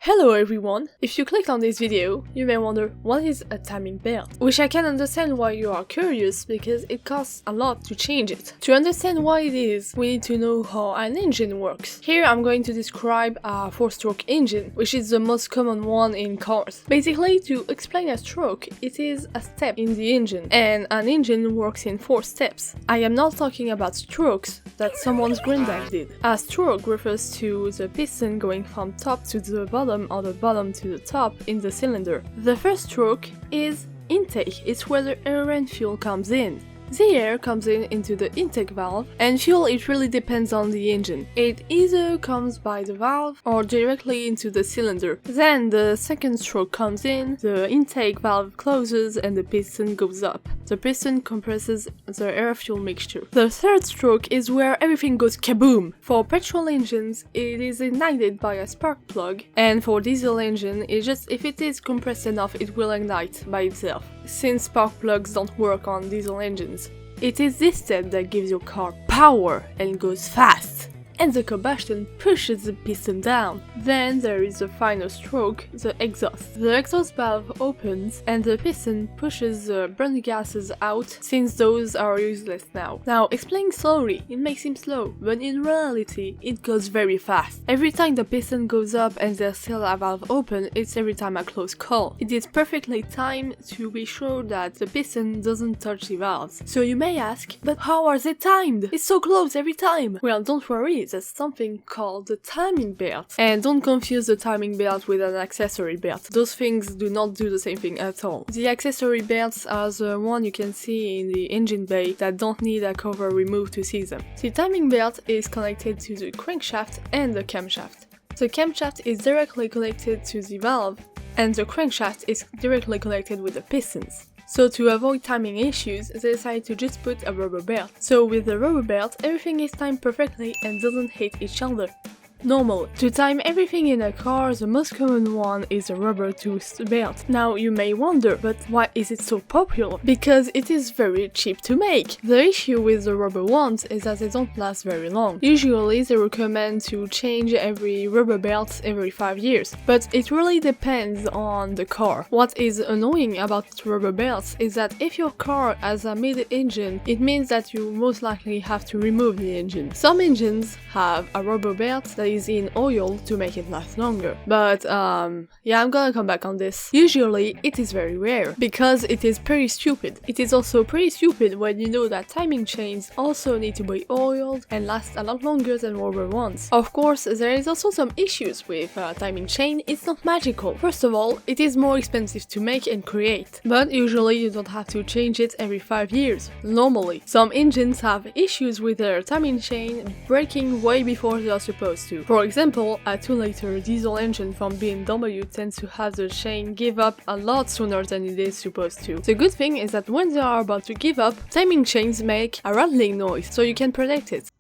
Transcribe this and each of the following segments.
Hello everyone! If you clicked on this video, you may wonder what is a timing belt, which I can understand why you are curious because it costs a lot to change it. To understand why it is, we need to know how an engine works. Here I'm going to describe a 4-stroke engine, which is the most common one in cars. Basically, to explain a stroke, it is a step in the engine, and an engine works in 4 steps. I am not talking about strokes that someone's granddad did. A stroke refers to the piston going from top to the bottom or the bottom to the top in the cylinder. The first stroke is intake. It's where the air and fuel comes in. The air comes into the intake valve, and fuel, it really depends on the engine. It either comes by the valve or directly into the cylinder. Then the second stroke comes in, the intake valve closes and the piston goes up. The piston compresses the air-fuel mixture. The third stroke is where everything goes kaboom! For petrol engines, it is ignited by a spark plug, and for diesel engine, if it is compressed enough, it will ignite by itself. Since spark plugs don't work on diesel engines, it is this step that gives your car power and goes fast, and the combustion pushes the piston down. Then there is the final stroke, the exhaust. The exhaust valve opens and the piston pushes the burnt gases out, since those are useless now. Now, explaining slowly, it may seem slow, but in reality, it goes very fast. Every time the piston goes up and there's still a valve open, it's every time a close call. It is perfectly timed to be sure that the piston doesn't touch the valves. So you may ask, but how are they timed? It's so close every time! Well, don't worry, there's something called the timing belt. And don't confuse the timing belt with an accessory belt. Those things do not do the same thing at all. The accessory belts are the one you can see in the engine bay that don't need a cover removed to see them. The timing belt is connected to the crankshaft and the camshaft. The camshaft is directly connected to the valve, and the crankshaft is directly connected with the pistons. So to avoid timing issues, they decided to just put a rubber belt. So with the rubber belt, everything is timed perfectly and doesn't hit each other. Normally, to time everything in a car, the most common one is a rubber tooth belt. Now you may wonder, but why is it so popular? Because it is very cheap to make. The issue with the rubber ones is that they don't last very long. Usually they recommend to change every rubber belt every 5 years, but it really depends on the car. What is annoying about rubber belts is that if your car has a mid-engine, it means that you most likely have to remove the engine. Some engines have a rubber belt that is in oil to make it last longer. But yeah, I'm gonna come back on this. Usually it is very rare, because it is pretty stupid. It is also pretty stupid when you know that timing chains also need to be oiled and last a lot longer than rubber ones. Of course, there is also some issues with timing chain. It's not magical. First of all, it is more expensive to make and create, but usually you don't have to change it every 5 years. Normally, some engines have issues with their timing chain breaking way before they are supposed to. For example, a 2-liter diesel engine from BMW tends to have the chain give up a lot sooner than it is supposed to. The good thing is that when they are about to give up, timing chains make a rattling noise, so you can protect it.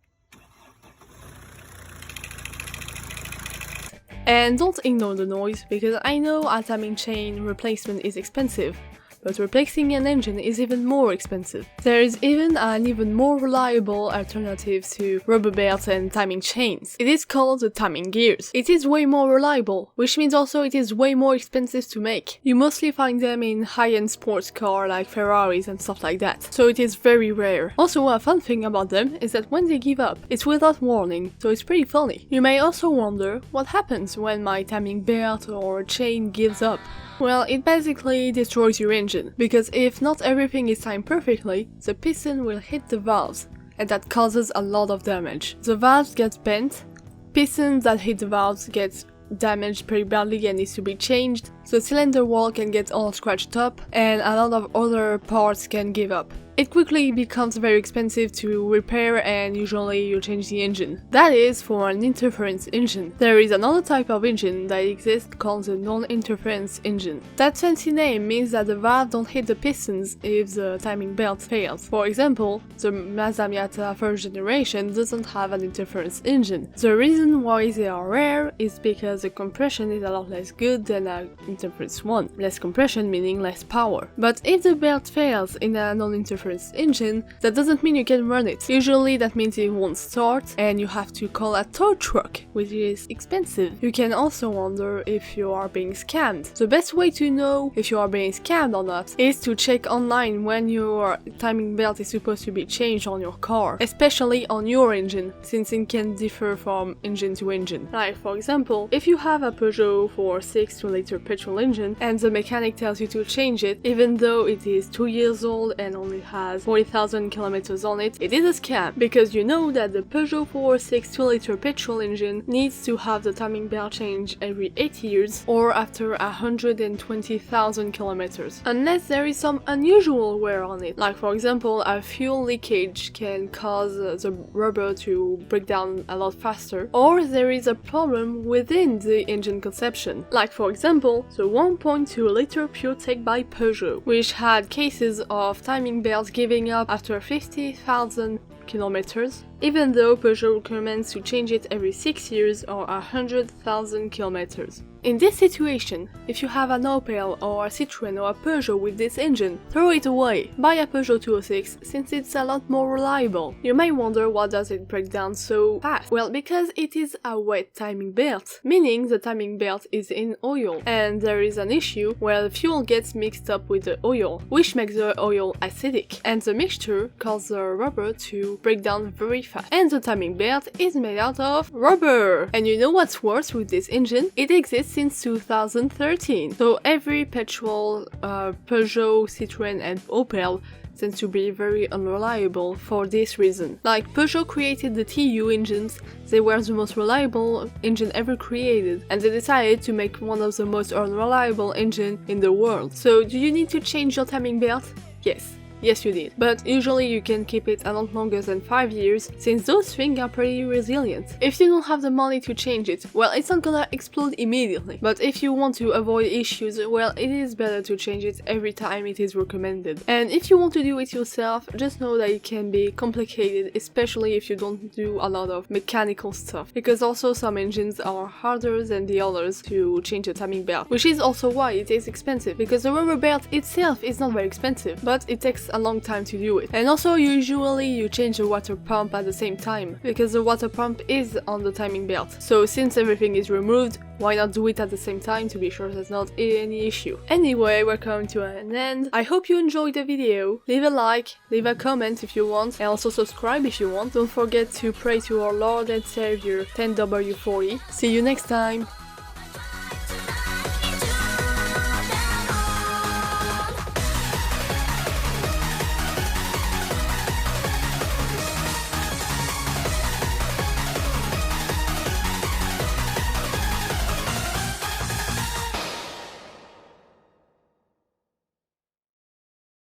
And don't ignore the noise, because I know a timing chain replacement is expensive, but replacing an engine is even more expensive. There is even an even more reliable alternative to rubber belts and timing chains. It is called the timing gears. It is way more reliable, which means also it is way more expensive to make. You mostly find them in high-end sports cars like Ferraris and stuff like that, so it is very rare. Also, a fun thing about them is that when they give up, it's without warning, so it's pretty funny. You may also wonder what happens when my timing belt or chain gives up. Well, it basically destroys your engine, because if not everything is timed perfectly, the piston will hit the valves, and that causes a lot of damage. The valves get bent, pistons that hit the valves get damaged pretty badly and needs to be changed, the cylinder wall can get all scratched up, and a lot of other parts can give up. It quickly becomes very expensive to repair, and usually you change the engine. That is for an interference engine. There is another type of engine that exists called the non-interference engine. That fancy name means that the valve don't hit the pistons if the timing belt fails. For example, the Mazda Miata first generation doesn't have an interference engine. The reason why they are rare is because the compression is a lot less good than an interference one. Less compression meaning less power. But if the belt fails in a non-interference different engine, that doesn't mean you can run it. Usually that means it won't start and you have to call a tow truck, which is expensive. You can also wonder if you are being scammed. The best way to know if you are being scammed or not is to check online when your timing belt is supposed to be changed on your car, especially on your engine, since it can differ from engine to engine. Like for example, if you have a Peugeot 4.6 2-liter petrol engine and the mechanic tells you to change it even though it is 2 years old and only has 40,000 kilometers on it, it is a scam, because you know that the Peugeot 4.6 2-liter petrol engine needs to have the timing belt changed every 8 years or after 120,000 kilometers, unless there is some unusual wear on it. Like for example, a fuel leakage can cause the rubber to break down a lot faster, or there is a problem within the engine conception. Like for example, the 1.2 liter PureTech by Peugeot, which had cases of timing belts giving up after 50,000 kilometers, even though Peugeot recommends to change it every 6 years or 100,000 kilometers. In this situation, if you have an Opel or a Citroën or a Peugeot with this engine, throw it away. Buy a Peugeot 206 since it's a lot more reliable. You may wonder why does it break down so fast? Well, because it is a wet timing belt, meaning the timing belt is in oil, and there is an issue where the fuel gets mixed up with the oil, which makes the oil acidic, and the mixture causes the rubber to break down very fast. And the timing belt is made out of rubber! And you know what's worse with this engine? It exists since 2013. So every petrol, Peugeot, Citroën and Opel tends to be very unreliable for this reason. Like Peugeot created the TU engines, they were the most reliable engine ever created, and they decided to make one of the most unreliable engine in the world. So do you need to change your timing belt? Yes. Yes, you did. But usually you can keep it a lot longer than 5 years, since those things are pretty resilient. If you don't have the money to change it, well, it's not gonna explode immediately. But if you want to avoid issues, well, it is better to change it every time it is recommended. And if you want to do it yourself, just know that it can be complicated, especially if you don't do a lot of mechanical stuff. Because also some engines are harder than the others to change the timing belt, which is also why it is expensive, because the rubber belt itself is not very expensive, but it takes a long time to do it. And also usually you change the water pump at the same time, because the water pump is on the timing belt. So since everything is removed, why not do it at the same time to be sure there's not any issue. Anyway, we're coming to an end. I hope you enjoyed the video. Leave a like, leave a comment if you want, and also subscribe if you want. Don't forget to pray to our Lord and Savior 10W40. See you next time!